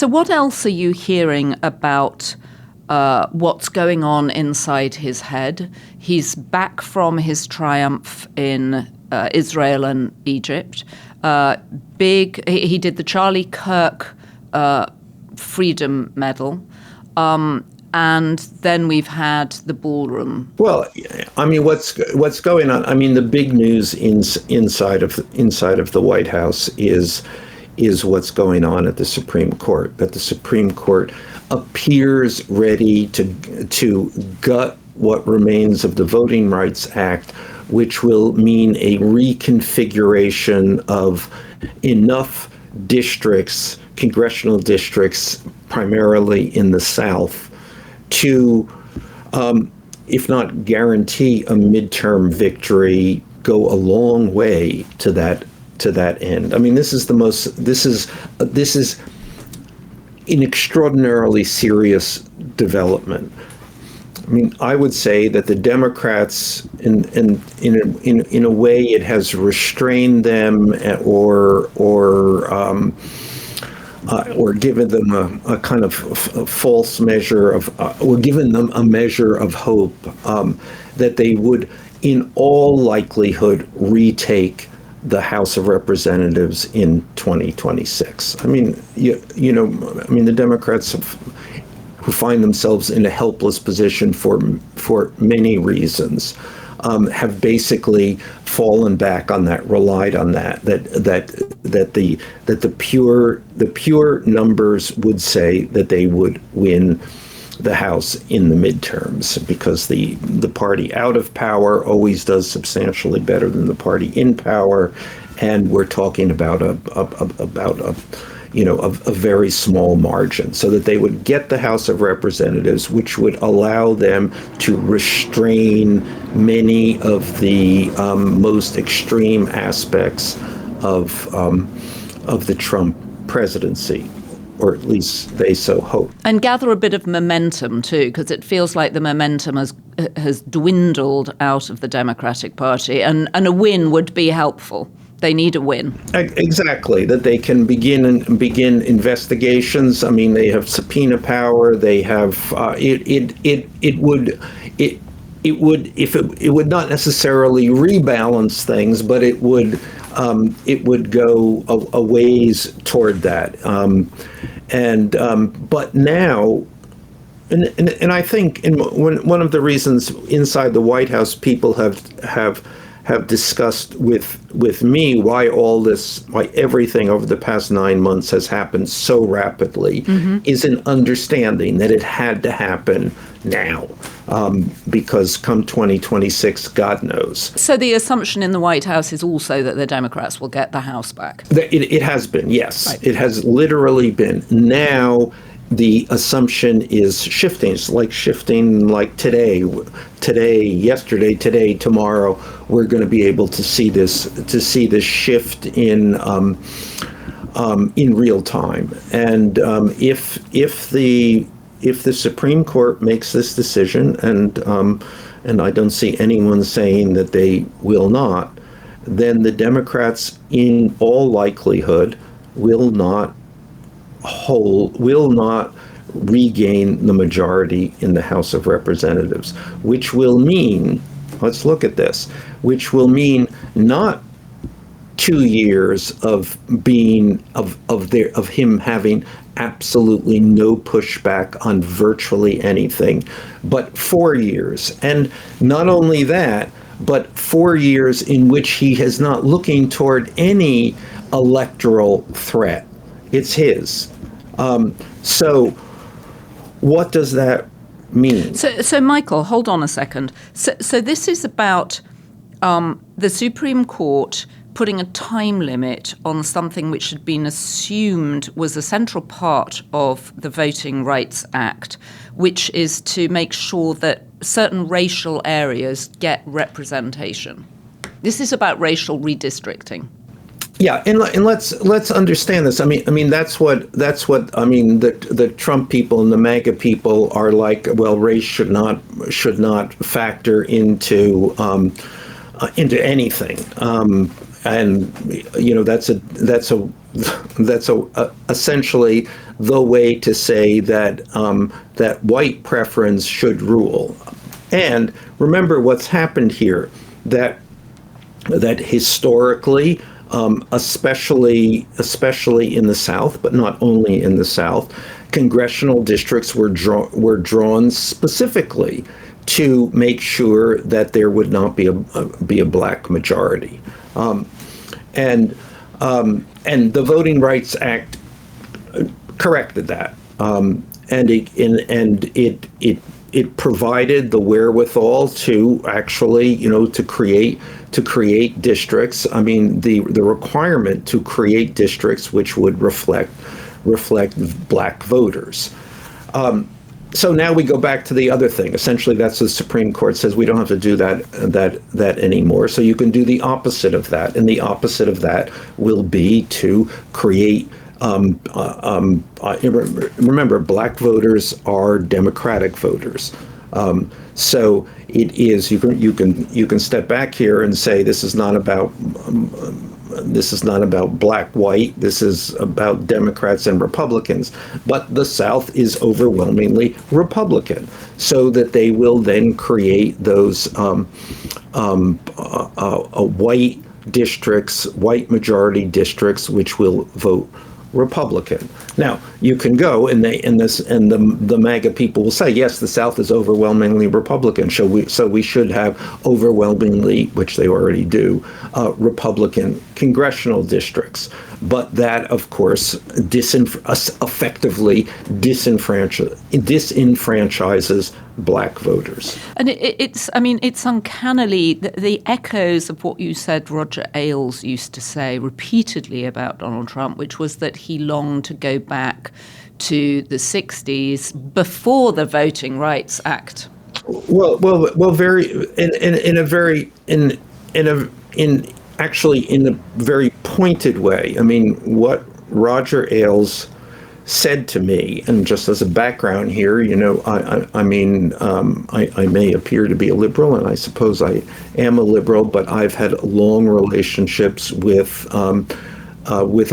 So what else are you hearing about what's going on inside his head? He's back from his triumph in Israel and Egypt. He did the Charlie Kirk Freedom Medal. And then we've had the ballroom. Well, I mean, what's going on? I mean, the big news inside of the White House is what's going on at the Supreme Court. That the Supreme Court appears ready to gut what remains of the Voting Rights Act, which will mean a reconfiguration of enough districts, congressional districts, primarily in the South, to, if not guarantee a midterm victory, go a long way to that end. I mean, this is an extraordinarily serious development. I mean, I would say that the Democrats, in a way, it has restrained them or given them a kind of false measure of, or given them a measure of hope that they would, in all likelihood, retake the House of Representatives in 2026. I mean, the Democrats who find themselves in a helpless position for many reasons, have basically fallen back on that, relied on that the pure numbers would say that they would win the House in the midterms, because the party out of power always does substantially better than the party in power, and we're talking about a very small margin, so that they would get the House of Representatives, which would allow them to restrain many of the most extreme aspects of the Trump presidency, or at least they so hope. And gather a bit of momentum too, because it feels like the momentum has dwindled out of the Democratic Party, and a win would be helpful. They need a win. Exactly, that they can begin investigations. I mean, they have subpoena power. They have it would not necessarily rebalance things, but it would go a ways toward that. But now. And I think one of the reasons inside the White House people have discussed with me why everything over the past 9 months has happened so rapidly, is an understanding that it had to happen now, because come 2026, God knows. So the assumption in the White House is also that the Democrats will get the House back. It has been, yes. Right. It has literally been. Now the assumption is shifting. It's like shifting, like today, yesterday, today, tomorrow. We're going to be able to see this shift in real time. And if the Supreme Court makes this decision, and I don't see anyone saying that they will not, then the Democrats, in all likelihood, will not regain the majority in the House of Representatives, which will mean, let's look at this, which will mean not 2 years of him having absolutely no pushback on virtually anything, but 4 years. And not only that, but 4 years in which he is not looking toward any electoral threat. It's his. So what does that mean? So Michael, hold on a second. So this is about the Supreme Court putting a time limit on something which had been assumed was a central part of the Voting Rights Act, which is to make sure that certain racial areas get representation. This is about racial redistricting. Yeah, and let's understand this. I mean that's what I mean. The Trump people and the MAGA people are like, well, race should not factor into anything. And that's essentially the way to say that that white preference should rule. And remember what's happened here, that historically, especially in the South, but not only in the South, congressional districts were drawn specifically to make sure that there would not be a black majority, and the Voting Rights Act corrected that, and it provided the wherewithal to actually, to create districts. I mean, the requirement to create districts which would reflect black voters. So now we go back to the other thing. Essentially, that's the Supreme Court says we don't have to do that anymore. So you can do the opposite of that, and the opposite of that will be to create. Remember, black voters are Democratic voters. So it is. You can step back here and say this is not about black white. This is about Democrats and Republicans. But the South is overwhelmingly Republican, so that they will then create those white districts, white majority districts, which will vote Republican. Now you can go and the MAGA people will say, yes, the South is overwhelmingly Republican, so we should have overwhelmingly, which they already do, Republican congressional districts. But that, of course, effectively disenfranchises black voters. And it's uncannily the echoes of what you said Roger Ailes used to say repeatedly about Donald Trump, which was that he longed to go back to the 60s before the Voting Rights Act. Well, actually in a very pointed way. I mean, what Roger Ailes said to me, and just as a background here, I may appear to be a liberal, and I suppose I am a liberal, but I've had long relationships with a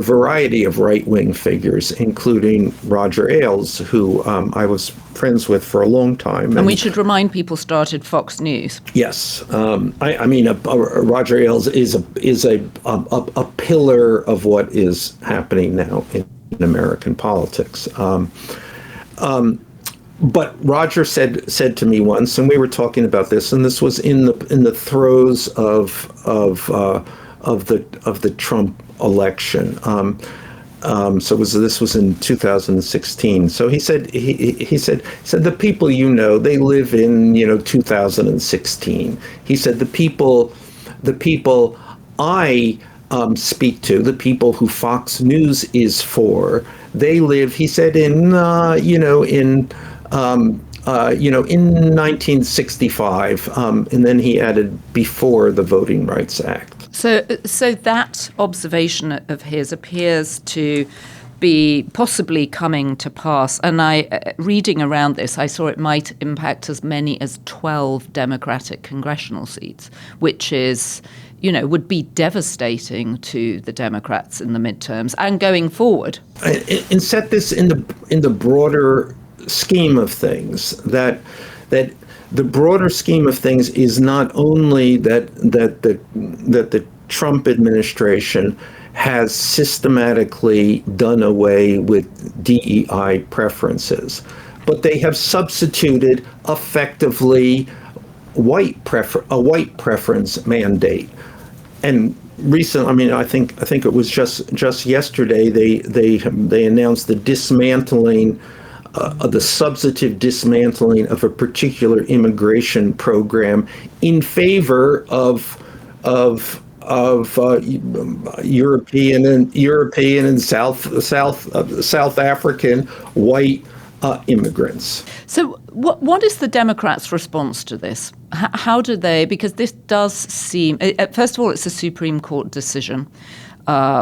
variety of right-wing figures, including Roger Ailes, who I was friends with for a long time. And we should remind people started Fox News. Yes. Roger Ailes is a pillar of what is happening now in American politics. But Roger said to me once, and we were talking about this, and this was in the throes of the Trump election. So this was in 2016. So he said the people they live in 2016. He said the people I speak to, the people who Fox News is for, they live. He said in 1965, and then he added before the Voting Rights Act. So that observation of his appears to be possibly coming to pass. And reading around this, I saw it might impact as many as 12 Democratic congressional seats, which is, would be devastating to the Democrats in the midterms and going forward. And set this in the broader scheme of things, that the broader scheme of things is not only that the Trump administration has systematically done away with DEI preferences, but they have substituted effectively a white preference mandate. And recently, I think it was just yesterday they announced the dismantling. The substantive dismantling of a particular immigration program in favor of European and South African white immigrants. So what is the Democrats' response to this? How do they? Because this does seem, first of all, it's a Supreme Court decision,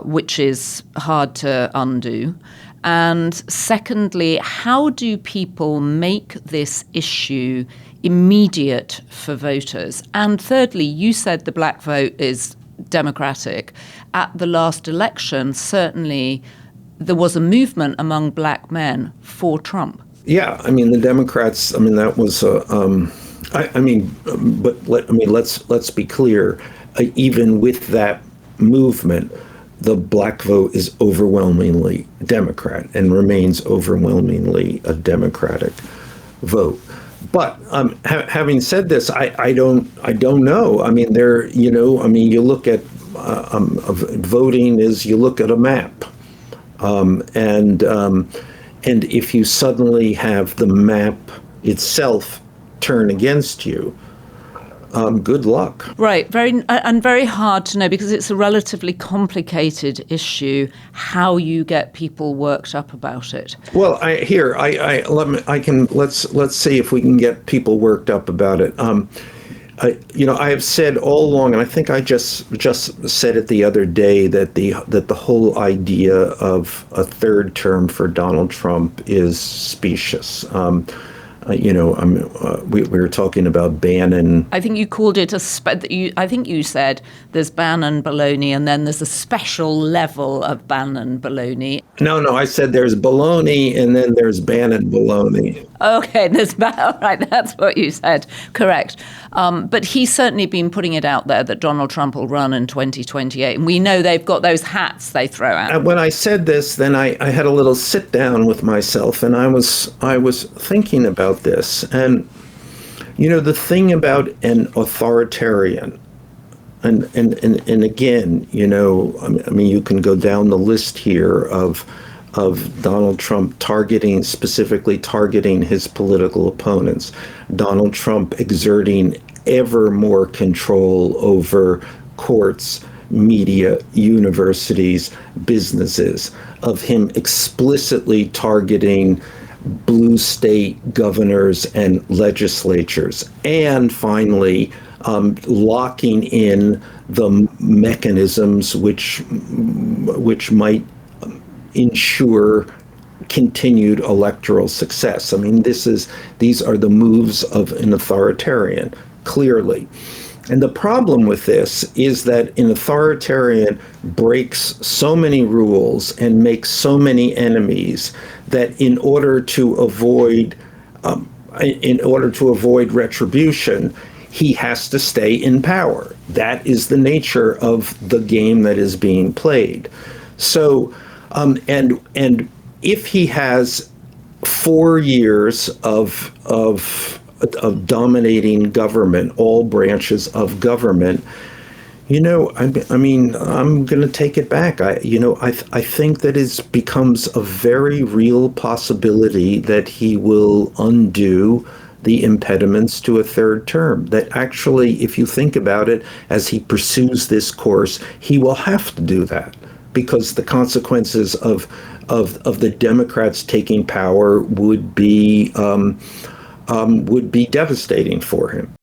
which is hard to undo. And secondly, how do people make this issue immediate for voters? And thirdly, you said the black vote is Democratic. At the last election, certainly there was a movement among black men for Trump. Yeah, I mean the Democrats. I mean that was let's be clear. Even with that movement, the black vote is overwhelmingly Democrat and remains overwhelmingly a Democratic vote. But having said this, I don't know. I mean, you look at voting is you look at a map, and if you suddenly have the map itself turn against you, good luck. Right, very hard to know because it's a relatively complicated issue how you get people worked up about it. Well, let's see if we can get people worked up about it. I have said all along, and I think I just said it the other day, that the whole idea of a third term for Donald Trump is specious. We were talking about Bannon. I think you called it I think you said there's Bannon baloney and then there's a special level of Bannon baloney. No, I said there's baloney and then there's Bannon baloney. Okay, all right, that's what you said. Correct. But he's certainly been putting it out there that Donald Trump will run in 2028. And we know they've got those hats they throw out. When I said this, then I had a little sit down with myself and I was thinking about this. And, the thing about an authoritarian, and again, you can go down the list here of Donald Trump specifically targeting his political opponents, Donald Trump exerting ever more control over courts, media, universities, businesses, of him explicitly targeting blue state governors and legislatures, and finally locking in the mechanisms which might ensure continued electoral success. I mean, these are the moves of an authoritarian, clearly. And the problem with this is that an authoritarian breaks so many rules and makes so many enemies that in order to avoid retribution, he has to stay in power. That is the nature of the game that is being played. So, and if he has 4 years of dominating government, all branches of government, I'm going to take it back. I think that it becomes a very real possibility that he will undo the impediments to a third term. That actually, if you think about it, as he pursues this course, he will have to do that, because the consequences of the Democrats taking power would be devastating for him.